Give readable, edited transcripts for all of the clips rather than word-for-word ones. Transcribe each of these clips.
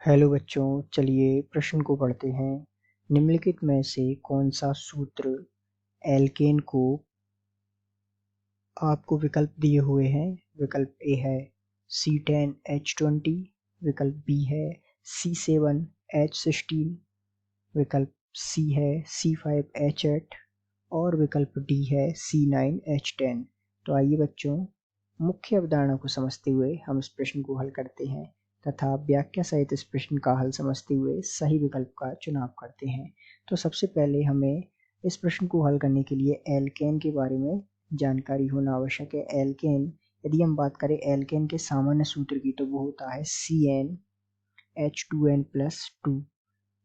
Hello बच्चों, चलिए प्रश्न को पढ़ते हैं। निम्नलिखित में से कौन सा सूत्र एल्केन को आपको विकल्प दिए हुए हैं। विकल्प ए है C10H20, विकल्प बी है C7H16, विकल्प सी है C5H8 और विकल्प डी है C9H10। तो आइए बच्चों, मुख्य अवधारणा को समझते हुए हम इस प्रश्न को हल करते हैं तथा व्याख्या सहित इस प्रश्न का हल समझते हुए सही विकल्प का चुनाव करते हैं। तो सबसे पहले हमें इस प्रश्न को हल करने के लिए एल्केन के बारे में जानकारी होना आवश्यक है। एल्केन, यदि हम बात करें एल्केन के सामान्य सूत्र की, तो वो होता है CnH2n+2।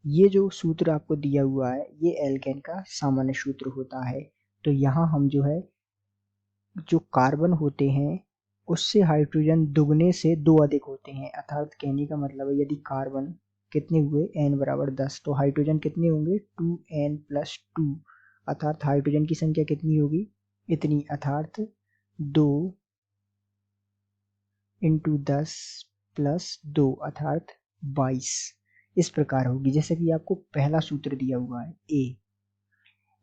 ये जो सूत्र आपको दिया हुआ है ये एल्केन का सामान्य सूत्र होता है। तो यहाँ हम जो है, जो कार्बन होते हैं उससे हाइड्रोजन दुगने से 2 अधिक होते हैं। अर्थात कहने का मतलब है, यदि कार्बन कितने हुए n बराबर 10, तो हाइड्रोजन कितने होंगे 2n+2। अर्थात हाइड्रोजन की संख्या कितनी होगी, इतनी, अर्थात 2 × 10 + 2 अर्थात 22 इस प्रकार होगी। जैसे कि आपको पहला सूत्र दिया हुआ है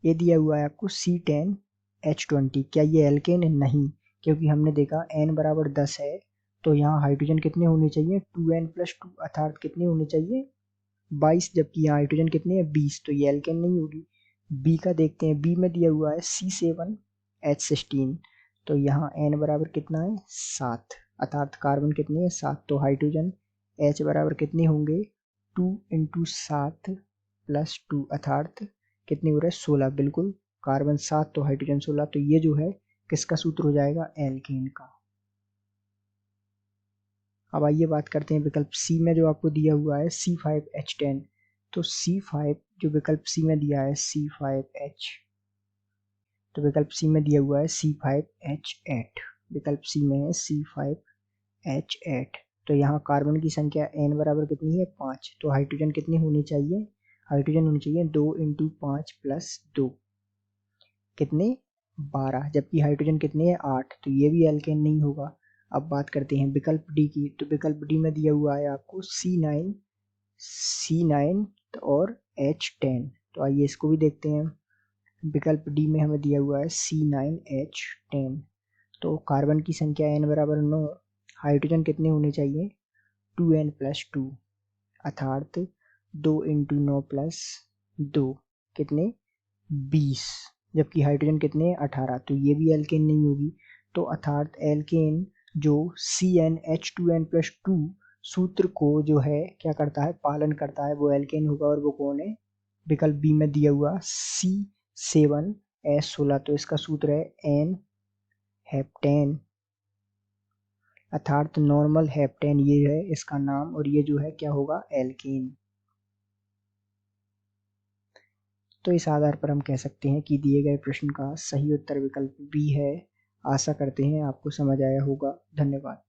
ये दिया हुआ है आपको C10H20। क्या ये एल्केन है? नहीं, क्योंकि हमने देखा n बराबर 10 है तो यहाँ हाइड्रोजन कितने होने चाहिए 2n+2 अर्थात कितने होने चाहिए 22, जबकि यहाँ हाइड्रोजन कितने हैं 20, तो ये एल्केन नहीं होगी। बी का देखते हैं, बी में दिया हुआ है C7H16, तो यहाँ n बराबर कितना है 7, अर्थात कार्बन कितने हैं 7, तो हाइड्रोजन H बराबर कितने होंगे 2 × 7 + 2 अर्थात कितने हो रहे हैं 16। बिल्कुल, कार्बन 7 तो हाइड्रोजन 16, तो ये जो है किसका सूत्र हो जाएगा एल्केन का। अब आइए बात करते हैं विकल्प सी में जो आपको दिया हुआ है C5H10। तो C5 जो विकल्प सी में दिया है C5H, तो विकल्प सी में दिया हुआ है C5H8, विकल्प सी में है C5H8। तो यहाँ कार्बन की संख्या n बराबर कितनी है 5, तो हाइड्रोजन कितने होने चाहिए, हाइड्रोजन होने चाहिए 2 × 5 + 2 कितने 12, जबकि हाइड्रोजन कितने हैं 8, तो ये भी एल्केन नहीं होगा। अब बात करते हैं विकल्प डी की, तो विकल्प डी में दिया हुआ है आपको C9 और H10। तो आइए इसको भी देखते हैं। विकल्प डी में हमें दिया हुआ है C9H10। तो कार्बन की संख्या n बराबर 9, हाइड्रोजन कितने होने चाहिए 2n+2 अर्थात 2 × 9 + 2 कितने 20, जबकि हाइड्रोजन कितने 18, तो ये भी एल्केन नहीं होगी। तो अर्थात एल्केन जो CnH2n+2 सूत्र को जो है क्या करता है, पालन करता है, वो एल्केन होगा। और वो कौन है, विकल्प बी में दिया हुआ C7H16, तो इसका सूत्र है n हेप्टेन अर्थात नॉर्मल हेप्टेन, ये है इसका नाम, और ये जो है क्या होगा एल्केन। तो इस आधार पर हम कह सकते हैं कि दिए गए प्रश्न का सही उत्तर विकल्प बी है। आशा करते हैं आपको समझ आया होगा। धन्यवाद।